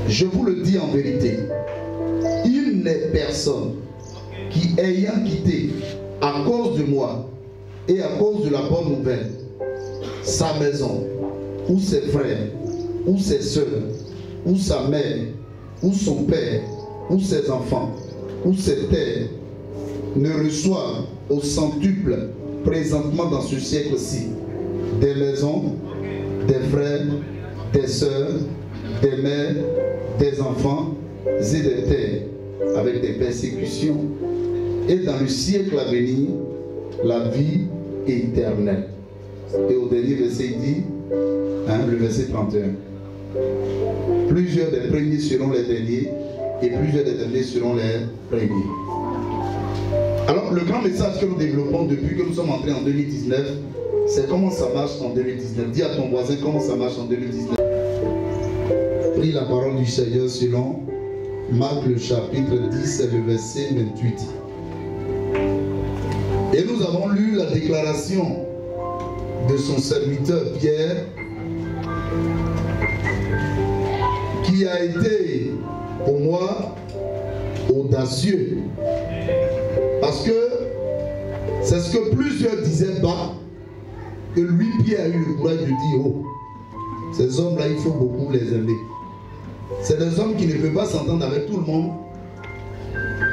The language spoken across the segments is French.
Je vous le dis en vérité, il n'est personne qui, ayant quitté à cause de moi et à cause de la bonne nouvelle sa maison, ou ses frères, ou ses soeurs, ou sa mère, ou son père, ou ses enfants, ou ses terres, ne reçoit au centuple présentement dans ce siècle-ci des maisons, des frères, des sœurs, des mères, des enfants et des terres, avec des persécutions, et dans le siècle à venir, la vie éternelle. Et au dernier verset, il dit, le verset 31, plusieurs des premiers seront les derniers, et plusieurs des derniers seront les premiers. Alors, le grand message que nous développons depuis que nous sommes entrés en 2019, c'est comment ça marche en 2019. Dis à ton voisin comment ça marche en 2019. Pris la parole du Seigneur selon Marc le chapitre 10 et le verset 28. Et nous avons lu la déclaration de son serviteur Pierre, qui a été pour moi audacieux, parce que c'est ce que plusieurs disaient pas, que lui Pierre a eu le courage de dire, oh, ces hommes là il faut beaucoup les aimer. C'est des hommes qui ne peuvent pas s'entendre avec tout le monde,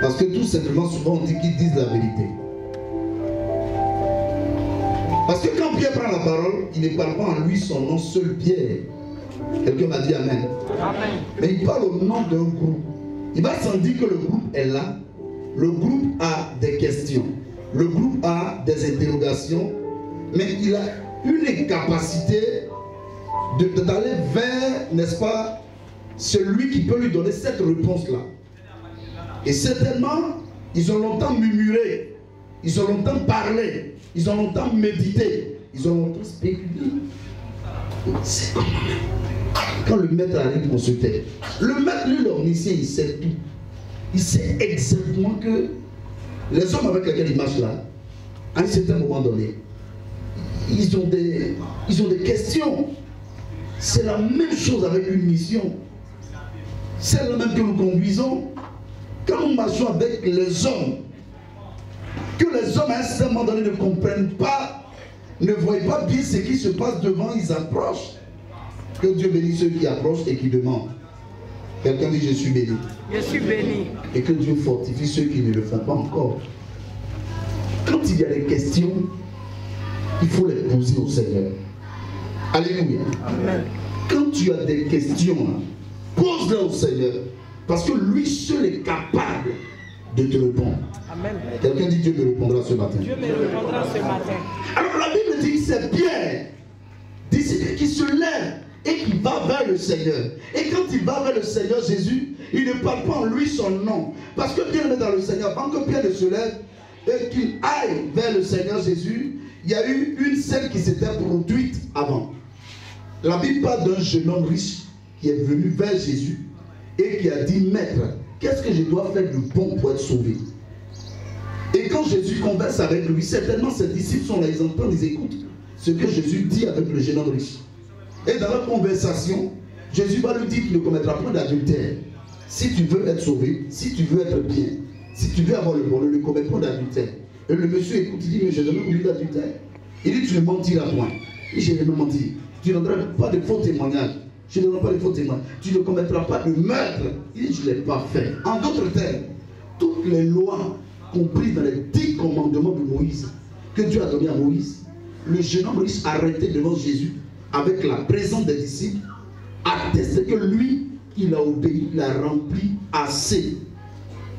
parce que tout simplement souvent on dit qu'ils disent la vérité. Parce que quand Pierre prend la parole, il ne parle pas en lui son nom seul Pierre. Quelqu'un m'a dit Amen. Amen. Mais il parle au nom d'un groupe. Il va sans dire que le groupe est là. Le groupe a des questions. Le groupe a des interrogations. Mais il a une capacité d'aller vers, n'est-ce pas, celui qui peut lui donner cette réponse-là. Et certainement, ils ont longtemps murmuré. Ils ont longtemps parlé. Ils ont longtemps médité. Ils ont longtemps spéculé. C'est comment même. Quand le maître arrive pour se taire, le maître, lui, l'omniscient, il sait tout. Il sait exactement que les hommes avec lesquels il marche là, à un certain moment donné, ils ont des questions. C'est la même chose avec une mission. Celle même que nous conduisons. Quand nous marchons avec les hommes, que les hommes à un certain moment donné ne comprennent pas, ne voient pas bien ce qui se passe devant, ils approchent. Que Dieu bénisse ceux qui approchent et qui demandent. Quelqu'un dit je suis béni. Je suis béni. Et que Dieu fortifie ceux qui ne le font pas encore. Quand il y a des questions, il faut les poser au Seigneur. Alléluia. Amen. Quand tu as des questions, pose-les au Seigneur. Parce que lui seul est capable de te répondre. Amen. Quelqu'un dit Dieu me répondra ce matin. Dieu me répondra ce matin. Alors la Bible dit c'est Pierre, disciple qui se lève et qui va vers le Seigneur. Et quand il va vers le Seigneur Jésus, il ne parle pas en lui son nom. Parce que Pierre est dans le Seigneur. Avant que Pierre ne se lève et qu'il aille vers le Seigneur Jésus, il y a eu une scène qui s'était produite avant. La Bible parle d'un jeune homme riche qui est venu vers Jésus et qui a dit, Maître, qu'est-ce que je dois faire de bon pour être sauvé? Et quand Jésus converse avec lui, certainement ses disciples sont là, ils entendent, ils écoutent ce que Jésus dit avec le jeune homme riche. Et dans la conversation, Jésus va lui dire qu'il ne commettra point d'adultère. Si tu veux être sauvé, si tu veux être bien, si tu veux avoir le bonheur, ne commets pas d'adultère. Et le monsieur écoute, il dit, mais je n'ai jamais commis d'adultère. Il dit, tu ne mentiras point. Il dit, je n'ai pas menti. Tu ne donneras pas de faux témoignages. Je ne donnerai pas de faux témoignages. Tu ne commettras pas de meurtre. Il dit, je ne l'ai pas fait. En d'autres termes, toutes les lois comprises dans les 10 commandements de Moïse, que Dieu a donné à Moïse, le jeune homme riche arrêté devant Jésus, avec la présence des disciples, attestait que lui, il a obéi, il a rempli assez.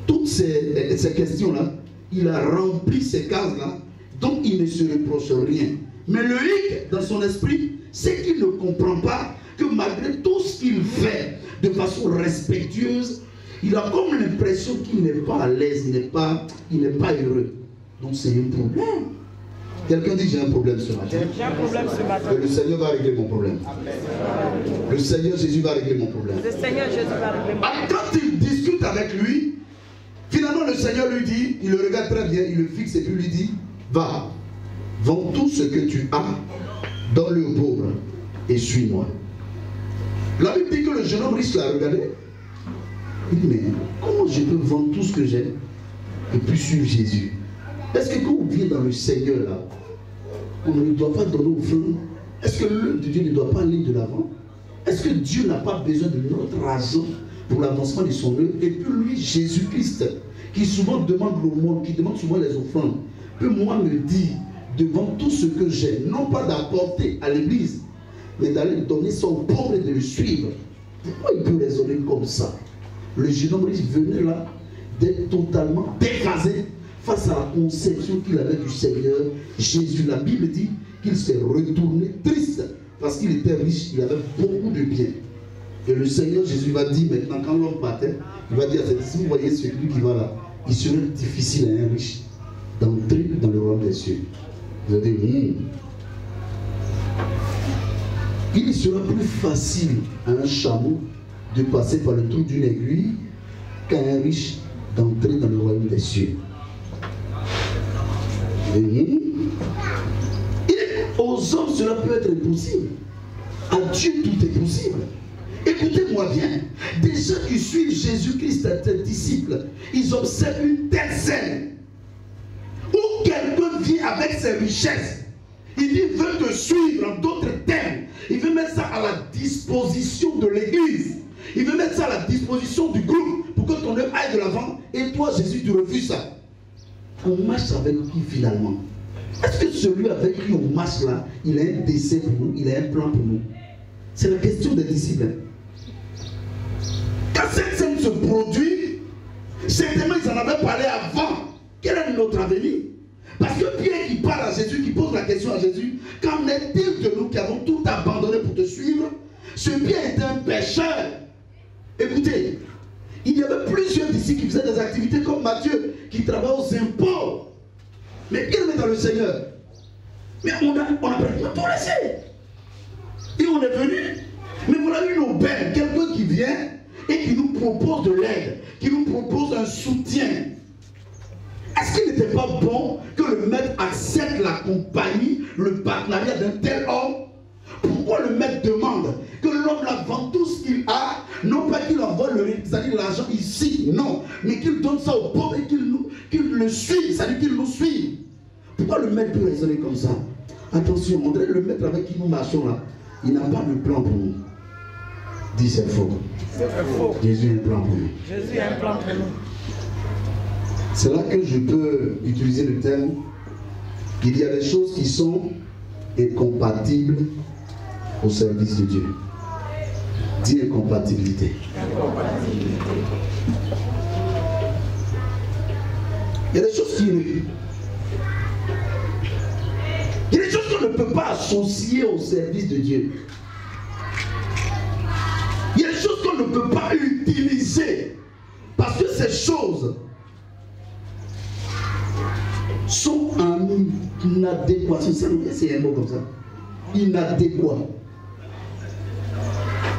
Toutes ces questions-là, il a rempli ces cases-là, donc il ne se reproche rien. Mais le hic dans son esprit, c'est qu'il ne comprend pas que malgré tout ce qu'il fait de façon respectueuse, il a comme l'impression qu'il n'est pas à l'aise, il n'est pas heureux. Donc c'est un problème. Quelqu'un dit j'ai un problème ce matin. J'ai un problème ce matin. Et le Seigneur va régler mon problème. Le Seigneur Jésus va régler mon problème. Le Seigneur Jésus va régler mon problème. Quand il discute avec lui, finalement le Seigneur lui dit, il le regarde très bien, il le fixe et puis lui dit, va, vends tout ce que tu as, donne-le aux pauvres et suis-moi. La Bible dit que le jeune homme riche l'a regardé Il dit, mais comment je peux vendre tout ce que j'ai et puis suivre Jésus? Est-ce que quand on vient dans le Seigneur, là, on ne doit pas donner offrande? Est-ce que l'œuvre de Dieu ne doit pas aller de l'avant? Est-ce que Dieu n'a pas besoin de notre argent pour l'avancement de son œuvre? Et puis lui, Jésus-Christ, qui souvent demande l'aumône, qui demande souvent les offrandes, peut moi me dire, devant tout ce que j'ai, non pas d'apporter à l'église, mais d'aller donner son pauvre et de le suivre. Pourquoi il peut raisonner comme ça? Le jeune homme venait là d'être totalement déphasé face à la conception qu'il avait du Seigneur Jésus. La Bible dit qu'il s'est retourné triste parce qu'il était riche, il avait beaucoup de biens. Et le Seigneur Jésus va dire maintenant, quand l'homme partait, il va dire à ses disciples, vous voyez celui qui va là, il serait difficile à un riche d'entrer dans le royaume des cieux. Vous allez dire, il sera plus facile à un chameau de passer par le trou d'une aiguille qu'à un riche d'entrer dans le royaume des cieux. Aux hommes, cela peut être impossible. À Dieu, tout est possible. Écoutez-moi bien. Des gens qui suivent Jésus-Christ, ses disciples, ils observent une telle scène où quelqu'un vient avec ses richesses. Il dit, il veut te suivre, en d'autres termes. Il veut mettre ça à la disposition de l'église. Il veut mettre ça à la disposition du groupe pour que ton œuvre aille de l'avant. Et toi, Jésus, tu refuses ça. On marche avec qui finalement? Est-ce que celui avec qui on marche là, il a un dessein pour nous, il a un plan pour nous? C'est la question des disciples. Quand cette scène se produit, certainement ils en avaient parlé avant. Quel est notre avenir? Parce que Pierre qui parle à Jésus, qui pose la question à Jésus, qu'en est-il de nous qui avons tout abandonné pour te suivre? Ce Pierre était un pécheur. Écoutez, il y avait plusieurs disciples qui faisaient des activités comme Matthieu, qui travaillait aux impôts. Mais il est dans le Seigneur. Mais on a pratiquement tout laissé. Et on est venu. Mais voilà une aubaine, quelqu'un qui vient et qui nous propose de l'aide, qui nous propose un soutien. Est-ce qu'il n'était pas bon que le maître accepte la compagnie, le partenariat d'un tel homme? Pourquoi le maître demande que l'homme la vende tout ce qu'il a, non pas qu'il envoie l'argent ici, non, mais qu'il donne ça aux pauvres et qu'il le suive, c'est-à-dire qu'il nous suive? Pourquoi le maître peut raisonner comme ça? Attention, on dirait le maître avec qui nous marchons là, il n'a pas de plan pour nous. Dis c'est faux. Jésus a un plan pour nous. Jésus a un plan pour nous. C'est là que je peux utiliser le terme. Il y a des choses qui sont incompatibles au service de Dieu. Dis incompatibilité. Il y a des choses qu'on ne peut pas associer au service de Dieu. Il y a des choses qu'on ne peut pas utiliser parce que ces choses sont en inadéquation. C'est un mot comme ça. Inadéquat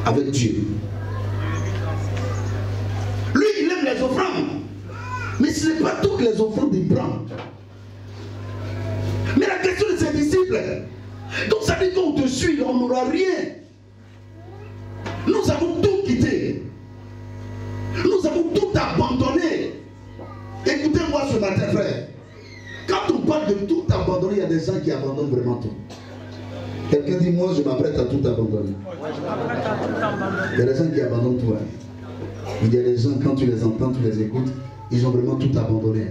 avec Dieu. Lui, il aime les offrandes. Mais ce n'est pas toutes les offrandes qu'il prend. Mais la question de ses disciples, donc ça dit qu'on te suit, on n'aura rien. Nous avons tout quitté. Nous avons tout abandonné. Écoutez-moi ce matin, frère. Quand on parle de tout abandonner, il y a des gens qui abandonnent vraiment tout. Quelqu'un dit, moi je m'apprête à tout abandonner. Il y a des gens qui abandonnent tout. Hein. Il y a des gens, quand tu les entends, tu les écoutes, ils ont vraiment tout abandonné.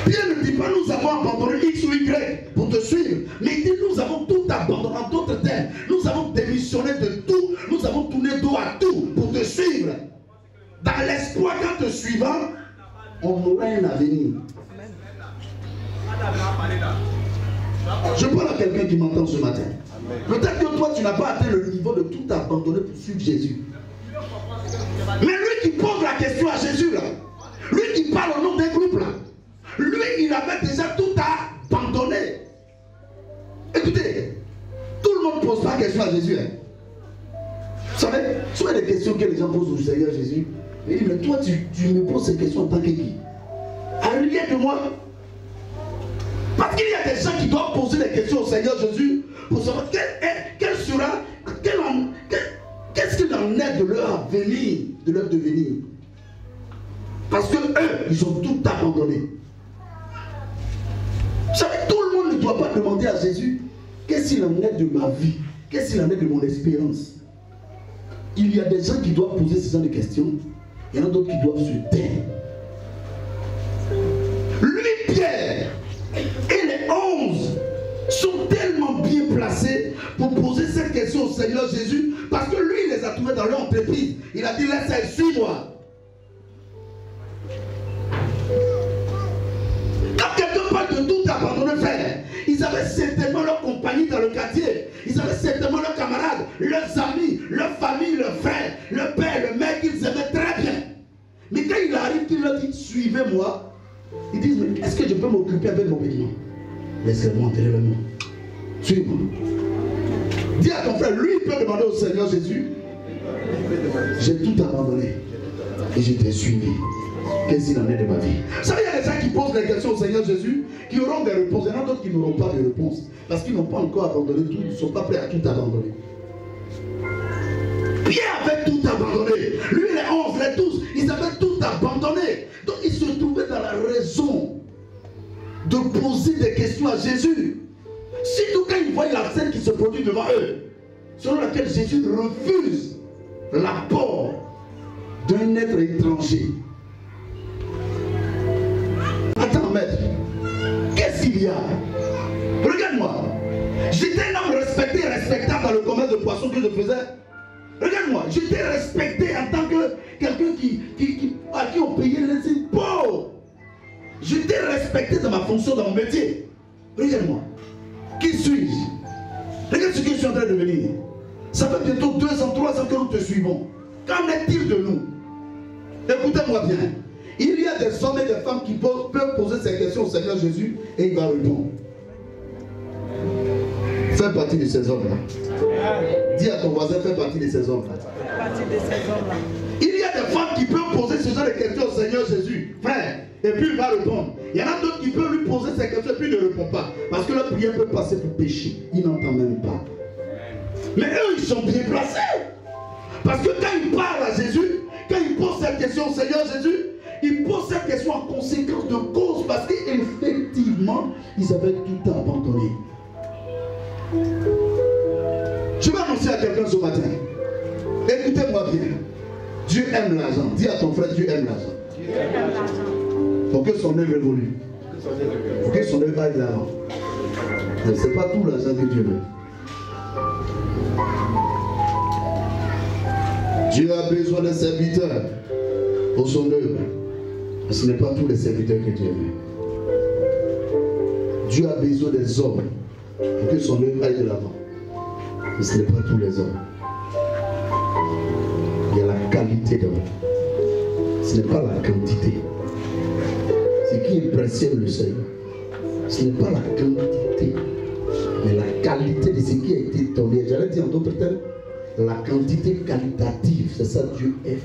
Pierre ne dit pas nous avons abandonné X ou Y pour te suivre, mais il dit nous avons tout abandonné. En d'autres termes, nous avons démissionné de tout, nous avons tourné dos à tout pour te suivre. Dans l'espoir qu'en te suivant, on aura un avenir. Je parle à quelqu'un qui m'entend ce matin. Peut-être que toi tu n'as pas atteint le niveau de tout abandonner pour suivre Jésus. Mais lui qui pose la question à Jésus là, lui qui parle au nom d'un groupe là, lui il avait déjà tout abandonné. Écoutez, tout le monde ne pose pas la question à Jésus. Hein. Vous savez, souvent les questions que les gens posent au Seigneur Jésus, il dit mais toi tu me poses ces questions en tant que qui? À rien de moi. Parce qu'il y a des gens qui doivent poser des questions au Seigneur Jésus pour savoir qu'est-ce qu'il n'a en est de leur avenir, de leur devenir. Parce que eux, ils ont tout abandonné. Vous savez, tout le monde ne doit pas demander à Jésus qu'est-ce qu'il en est de ma vie, qu'est-ce qu'il en est de mon espérance. Il y a des gens qui doivent poser ce genre de questions, il y en a d'autres qui doivent se taire. Lui, Pierre, et les 11 sont tellement bien placés pour poser cette question au Seigneur Jésus, parce que lui, il les a trouvés dans leur entreprise. Il a dit, laisse-les, suis-moi. Quand quelqu'un parle de tout abandonner, frère, ils avaient certainement leur compagnie dans le quartier, ils avaient certainement leurs camarades, leurs amis, leur famille, leurs frères, le père, le mec, ils aimaient très bien. Mais quand il arrive, qu'il leur dit, suivez-moi, ils disent, mais est-ce que je peux m'occuper avec mon béni? Laissez-moi entrer le monde. Suis-moi. Dis à ton frère, lui, il peut demander au Seigneur Jésus, j'ai tout abandonné et je t'ai suivi. Qu'est-ce qu'il en est de ma vie? Vous savez, il y a des gens qui posent des questions au Seigneur Jésus, qui auront des réponses. Il y en a d'autres qui n'auront pas de réponse. Parce qu'ils n'ont pas encore abandonné tout, ils ne sont pas prêts à tout abandonner. Pierre avait tout abandonné. Lui, les 11, les 12, ils avaient tout abandonné. Donc, ils se trouvaient dans la raison de poser des questions à Jésus. Surtout quand ils voient la scène qui se produit devant eux, selon laquelle Jésus refuse l'apport d'un être étranger. Attends, maître, qu'est-ce qu'il y a? Regarde-moi, j'étais un homme respecté et respectable dans le commerce de poissons que je faisais. Regarde-moi, j'étais respecté en tant que quelqu'un à qui on payait les impôts. J'étais respecté dans ma fonction, dans mon métier. Regarde-moi, qui suis-je? Regarde ce que je suis en train de devenir. Ça fait bientôt 2 ans, 3 ans que nous te suivons. Qu'en est-il de nous? Écoutez-moi bien. Il y a des hommes et des femmes qui peuvent poser ces questions au Seigneur Jésus et il va répondre. Fais partie de ces hommes-là. Dis à ton voisin, fais partie de ces hommes-là. Il y a des femmes qui peuvent poser ce genre de questions au Seigneur Jésus, frère, et puis il va répondre. Il y en a d'autres qui peuvent lui poser ces questions et puis il ne répond pas. Parce que leur prière peut passer pour péché. Il n'entend même pas. Mais eux, ils sont bien placés. Parce que quand ils parlent à Jésus, quand ils posent cette question au Seigneur Jésus, ils posent cette question en conséquence de cause. Parce qu'effectivement, ils avaient tout abandonné. Je vais annoncer à quelqu'un ce matin. Écoutez-moi bien. Dieu aime l'argent. Dis à ton frère, Dieu aime l'argent. Pour que son œuvre évolue. Pour que son œuvre aille de l'avant. Mais ce n'est pas tout l'argent que Dieu veut. Dieu a besoin de serviteurs pour son œuvre. Mais ce n'est pas tous les serviteurs que Dieu veut. Dieu a besoin des hommes pour que son œuvre aille de l'avant. Mais ce n'est pas tous les hommes. Il y a la qualité d'homme. Ce n'est pas la quantité. Ce qui impressionne le Seigneur, ce n'est pas la quantité, mais la qualité de ce qui a été donné. J'allais dire en d'autres termes, la quantité qualitative, c'est ça Dieu est.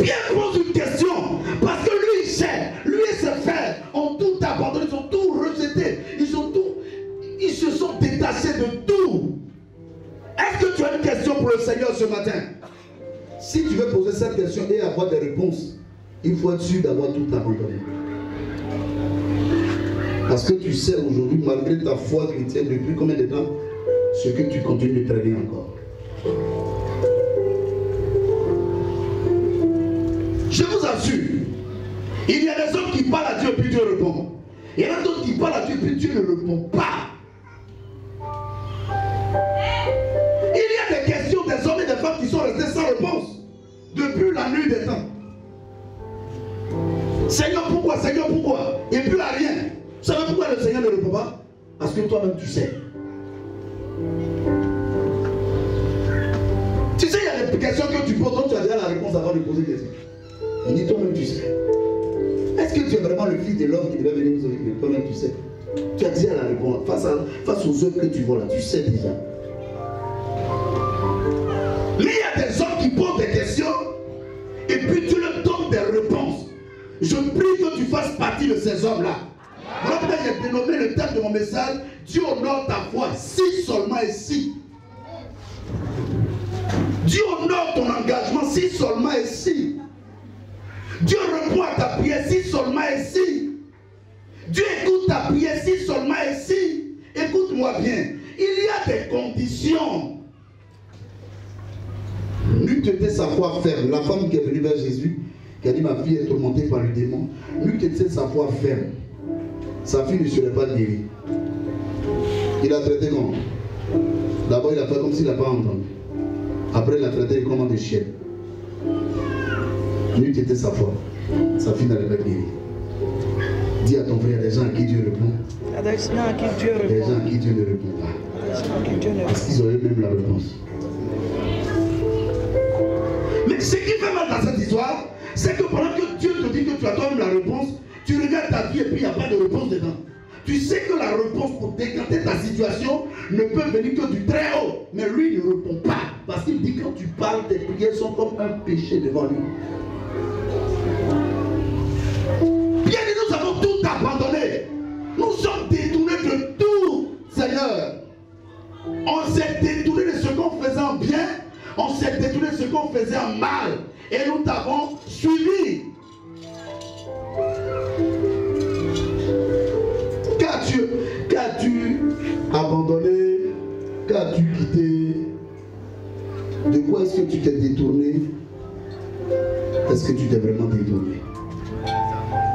Pierre pose une question, parce que lui il sait, lui et ses frères ont tout abandonné, ils ont tout rejeté, ils se sont détachés de tout. Est-ce que tu as une question pour le Seigneur ce matin? Si tu veux poser cette question et avoir des réponses, il faut être sûr d'avoir tout abandonné. Parce que tu sais aujourd'hui, malgré ta foi chrétienne, depuis combien de temps, ce que tu continues de traîner encore. Je vous assure, il y a des hommes qui parlent à Dieu et puis Dieu répond. Il y en a d'autres qui parlent à Dieu et puis Dieu ne répond pas. Il y a des questions des hommes et des femmes qui sont restés sans réponse depuis la nuit des temps. Seigneur, pourquoi? Seigneur, pourquoi? Et puis là, rien. Vous savez pourquoi le Seigneur ne répond pas? Parce que toi-même tu sais. Tu sais, il y a des questions que tu poses, donc tu as déjà la réponse avant de poser des questions. Il dit toi-même tu sais. Est-ce que tu es vraiment le fils de l'homme qui devait venir nous sauver? Toi-même tu sais. Tu as déjà la réponse. Face aux œuvres que tu vois là, tu sais déjà. Mais il y a des hommes qui posent des questions et puis tu leur donnes des réponses. Je prie que tu fasses partie de ces hommes-là. Voilà pourquoi j'ai dénommé le thème de mon message, Dieu honore ta foi, si seulement et si. Dieu honore ton engagement, si seulement et si. Dieu répond à ta prière, si seulement et si. Dieu écoute ta prière, si seulement et si. Écoute-moi bien, il y a des conditions. Lui était sa foi ferme. La femme qui est venue vers Jésus, qui a dit ma fille est tourmentée par le démon, lui était sa foi ferme. Sa fille ne serait pas guérie. Il a traité comment? D'abord il a fait comme s'il n'a pas entendu. Après il a traité comme un chien. Lui était sa foi. Sa fille n'allait pas guérie. Dis à ton frère, les gens à qui Dieu répond. Il y a des gens à qui Dieu Les répond. gens à qui Dieu ne répond pas. Il y a des gens à qui Dieu ne Parce répond. qu'ils auraient même la réponse. Mais ce qui fait mal dans cette histoire, c'est que pendant que Dieu te dit que tu as toi-même la réponse, tu regardes ta vie et puis il n'y a pas de réponse dedans. Tu sais que la réponse pour décanter ta situation ne peut venir que du très haut. Mais lui, il ne répond pas. Parce qu'il dit que quand tu parles, tes prières sont comme un péché devant lui. Bien dit, nous avons tout abandonné. Nous sommes détournés de tout, Seigneur. On s'est détourné de ce qu'on faisait en bien. On s'est détourné de ce qu'on faisait en mal. Et nous t'avons suivi. Qu'as-tu abandonné? Qu'as-tu quitté? De quoi est-ce que tu t'es détourné? Est-ce que tu t'es vraiment détourné?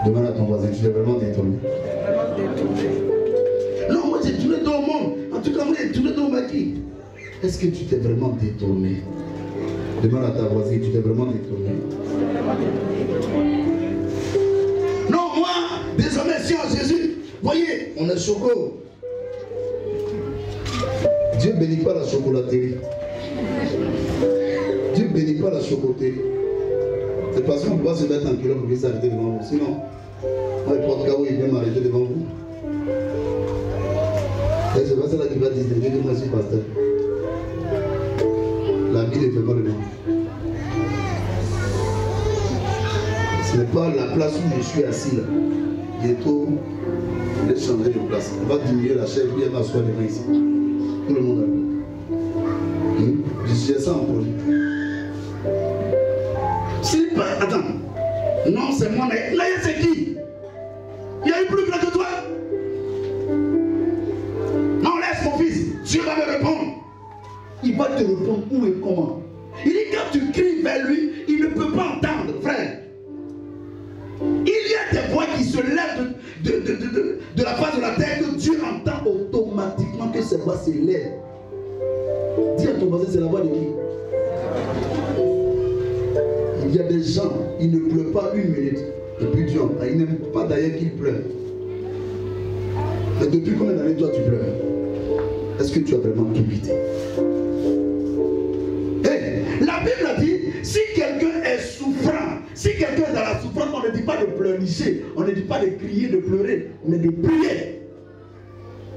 Demande à ton voisin, tu t'es vraiment détourné? Vraiment détourné. Non, moi j'ai tourné dans le monde. En tout cas, moi j'ai tourné dans ma vie. Est-ce que tu t'es vraiment détourné? Demande à ta voisine, tu t'es vraiment détourné? Non, moi, désormais, si en Jésus, voyez, on est choco. Dieu bénit pas la chocolaterie. Dieu bénit pas la chocoterie. C'est parce qu'on ne peut pas se mettre en culotte pour qu'il s'arrête devant vous. Sinon, n'importe où il vient m'arrêter devant vous. Et c'est pas cela qui va distinguer que moi je suis pasteur. La Bible ne fait pas le nom. Ce n'est pas la place où je suis assis là. Bientôt, je vais changer de place. On va diminuer la chaise, puis elle va s'asseoir devant ici. Tout le monde a vu. J'ai ça en projet. Attends. Non, c'est moi. Mais là, c'est qui? Il y a eu plus grand que toi. Non, laisse mon fils. Dieu va me répondre. Il va te répondre où et comment. Il dit quand tu cries vers lui, il ne peut pas entendre, frère. Il y a des voix qui se lèvent de la face de la terre que Dieu entend automatiquement que ces voix se lèvent. Dis à ton voisin, c'est la voix de qui? Il y a des gens, ils ne pleurent pas une minute. Et puis Dieu entend. Ils n'aiment pas d'ailleurs qu'ils pleurent. Mais depuis combien d'années toi tu pleures? Est-ce que tu as vraiment tout quitté? Hey, la Bible a dit, si quelqu'un est souffrant, si quelqu'un est dans la souffrance, on ne dit pas de pleurnicher, on ne dit pas de crier, de pleurer, mais de prier.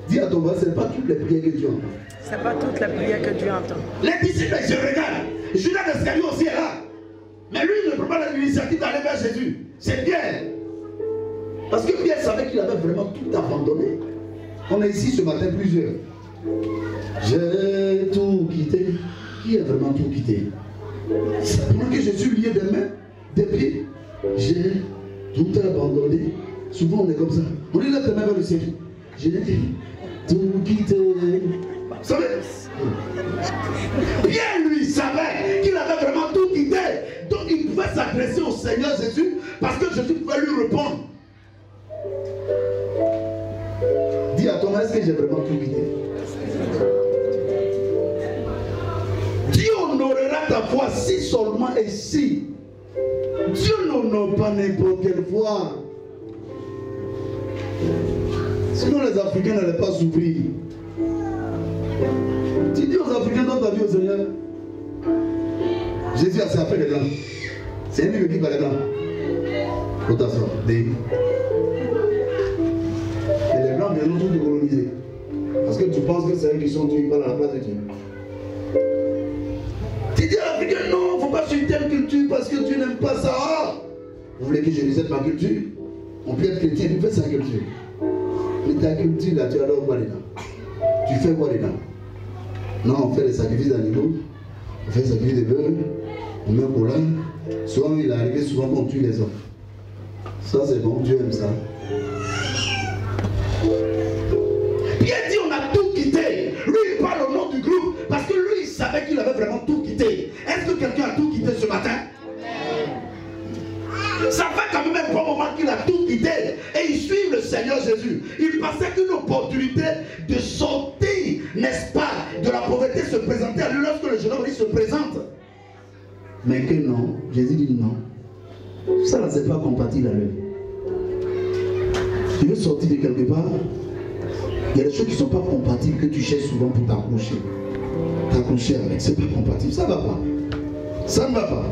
Dis à ton voisin, ce n'est pas toutes les prières que Dieu entend. Ce n'est pas toutes les prières que Dieu entend. Les disciples, je regarde. Judas Iscariot aussi est là. Mais lui, il ne prend pas l'initiative d'aller vers Jésus. C'est Pierre. Parce que Pierre savait qu'il avait vraiment tout abandonné. On est ici ce matin plusieurs. J'ai tout quitté. Qui a vraiment tout quitté? C'est pendant que je suis lié des mains, des pieds. J'ai tout abandonné. Souvent on est comme ça. On est là tes mains vers le ciel. J'ai tout quitté. Vous savez? Pierre lui savait qu'il avait vraiment tout quitté. Donc il pouvait s'adresser au Seigneur Jésus parce que Jésus pouvait lui répondre. Dis à toi, est-ce que j'ai vraiment tout quitté? Dieu honorera ta foi si seulement et si. Dieu n'honore pas n'importe quelle foi. Sinon les Africains n'allaient pas s'ouvrir. Tu dis aux Africains dans ta vie au Seigneur, Jésus a fait les blancs. C'est lui qui va les blancs. Faut t'asseoir. Et les blancs viennent tous décoloniser. Parce que tu penses que c'est eux qui sont tués par la place de Dieu. Tu dis à l'Africain, non, il ne faut pas suivre telle culture parce que tu n'aimes pas ça. Vous voulez que je dise ma culture? On peut être chrétien, il fait sa culture. Mais ta culture là, tu adores quoi dedans? Tu fais quoi dedans? Non, on fait les sacrifices d'animaux, on fait les sacrifices de bœufs, on met un collant. Souvent, il est arrivé souvent qu'on tue les hommes. Ça, c'est bon, Dieu aime ça. Pierre dit on a tout quitté. Lui, il parle au nom du groupe parce que lui, il savait qu'il avait vraiment tout quitté. Est-ce que quelqu'un a tout quitté ce matin? Ça fait quand même un bon moment qu'il a tout quitté et il suit le Seigneur Jésus. Il pensait qu'une opportunité de sortir, n'est-ce pas, de la pauvreté se présentait à lui lorsque le jeune homme se présente. Mais que non, Jésus dit non. Ça là, c'est pas compatible à lui. Tu veux sortir de quelque part, il y a des choses qui ne sont pas compatibles que tu cherches souvent pour t'accrocher. T'accrocher avec, c'est pas compatible, ça ne va pas. Ça ne va pas.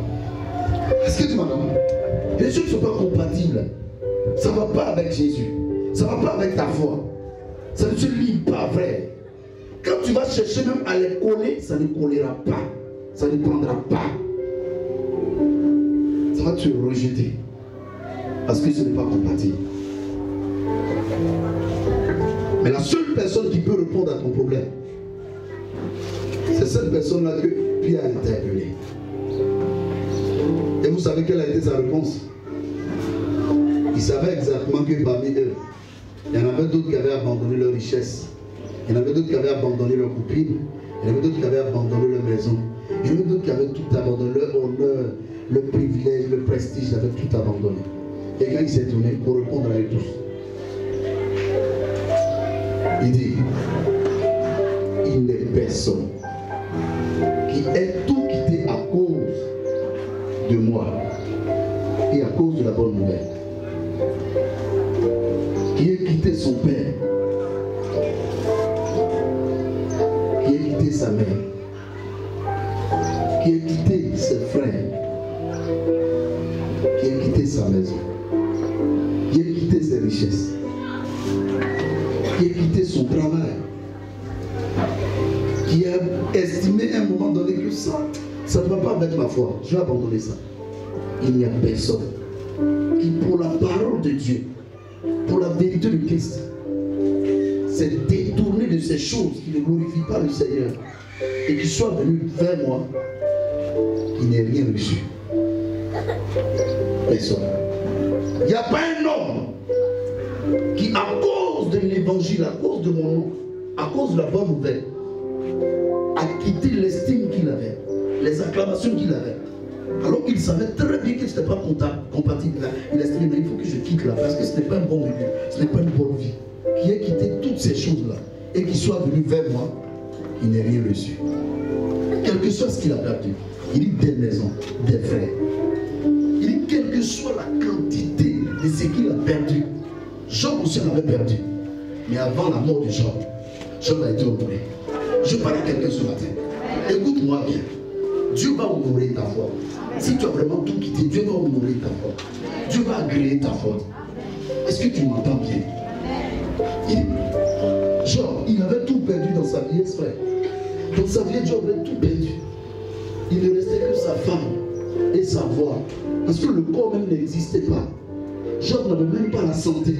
Est-ce que tu m'entends? Il y a des choses qui ne sont pas compatibles. Ça ne va pas avec Jésus. Ça ne va pas avec ta foi. Ça ne se lie pas vrai. Quand tu vas chercher même à les coller, ça ne collera pas. Ça ne prendra pas. Ça va te rejeter. Parce que ce n'est pas compatible. Mais la seule personne qui peut répondre à ton problème, c'est cette personne-là que Pierre a interpellée. Et vous savez quelle a été sa réponse? Il savait exactement que parmi eux, il y en avait d'autres qui avaient abandonné leur richesse. Il y en avait d'autres qui avaient abandonné leur copine. Il y en avait d'autres qui avaient abandonné leur maison. Il y en avait d'autres qui avaient tout abandonné, leur honneur, le privilège, le prestige, ils avaient tout abandonné. Et quand il s'est tourné pour répondre à eux tous, il dit, il n'est personne qui ait tout quitté à cause de moi et à cause de la bonne nouvelle. Qui ait quitté son père, qui ait quitté sa mère, qui ait quitté ses frères, qui ait quitté sa maison, qui ait quitté ses richesses, qui a quitté son travail, qui a estimé à un moment donné que ça ne va pas avec ma foi, je vais abandonner ça. Il n'y a personne qui, pour la parole de Dieu, pour la vérité de Christ, s'est détourné de ces choses qui ne glorifient pas le Seigneur et qui soit venu vers moi, qui n'ait rien reçu. Personne. Il n'y a pas un homme qui, à cause de l'évangile, à cause de mon nom, à cause de la bonne nouvelle, a quitté l'estime qu'il avait, les acclamations qu'il avait, alors qu'il savait très bien que ce n'était pas compatible. Il estimait, mais il faut que je quitte là, parce que ce n'est pas un bon milieu, ce n'est pas une bonne vie. Qui ait quitté toutes ces choses-là, et qui soit venu vers moi, il n'est rien reçu. Quel que soit ce qu'il a perdu, il dit des maisons, des frères. Il dit quelle que soit la quantité de ce qu'il a perdu, Job aussi en avait perdu. Mais avant la mort de Job, Job a été honoré. Je parle à quelqu'un ce matin. Écoute-moi bien. Dieu va honorer ta foi. Si tu as vraiment tout quitté, Dieu va honorer ta foi. Dieu va agréer ta foi. Est-ce que tu m'entends bien? Job, il avait tout perdu dans sa vieillesse, frère. Dans sa vieillesse, Job avait tout perdu. Il ne restait que sa femme et sa voix. Parce que le corps même n'existait pas. Job n'avait même pas la santé.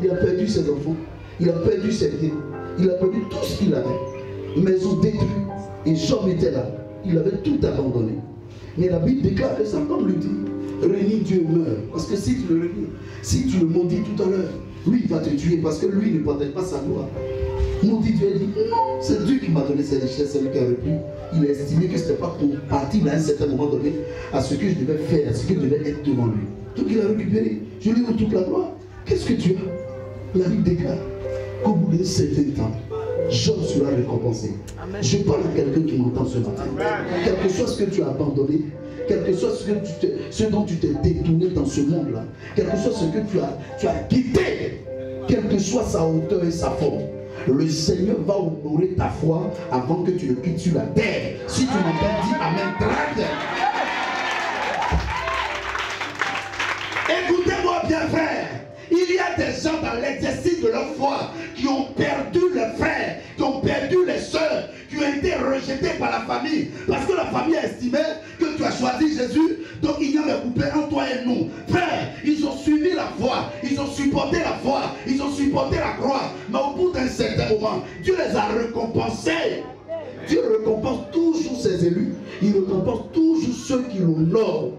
Il a perdu ses enfants. Il a perdu ses biens. Il a perdu tout ce qu'il avait. Maison détruite. Et Job était là. Il avait tout abandonné. Mais la Bible déclare que ça, comme le dit, réunis Dieu meurt. Parce que si tu le réunis, si tu le maudis tout à l'heure, lui il va te tuer parce que lui ne partage pas sa gloire. Maudit Dieu, dit non, c'est Dieu qui m'a donné ces richesses, c'est lui qui a repris. Il a estimé que ce n'était pas compatible à un certain moment donné à ce que je devais faire, à ce que je devais être devant lui. Donc il a récupéré. Je lui rends toute la gloire. Qu'est-ce que tu as? La Bible déclare qu'au bout d'un certain temps, Job sera récompensé. Amen. Je parle à quelqu'un qui m'entend ce matin. Quel que soit ce que tu as abandonné, quel que soit ce dont tu t'es détourné dans ce monde-là, quel que soit ce que tu as quitté, quelle que soit sa hauteur et sa forme, le Seigneur va honorer ta foi avant que tu ne quittes sur la terre. Si tu m'entends, dis Amen. Écoutez-moi bien, frère. Il y a des gens dans l'exercice de leur foi qui ont perdu les frères, qui ont perdu les sœurs, qui ont été rejetés par la famille. Parce que la famille a estimé que tu as choisi Jésus, donc il y a un coupé entre toi et nous. Frère, ils ont suivi la foi, ils ont supporté la foi, ils ont supporté la croix. enfants. Dieu les a récompensés. Dieu récompense toujours ses élus. Il récompense toujours ceux qui l'honorent.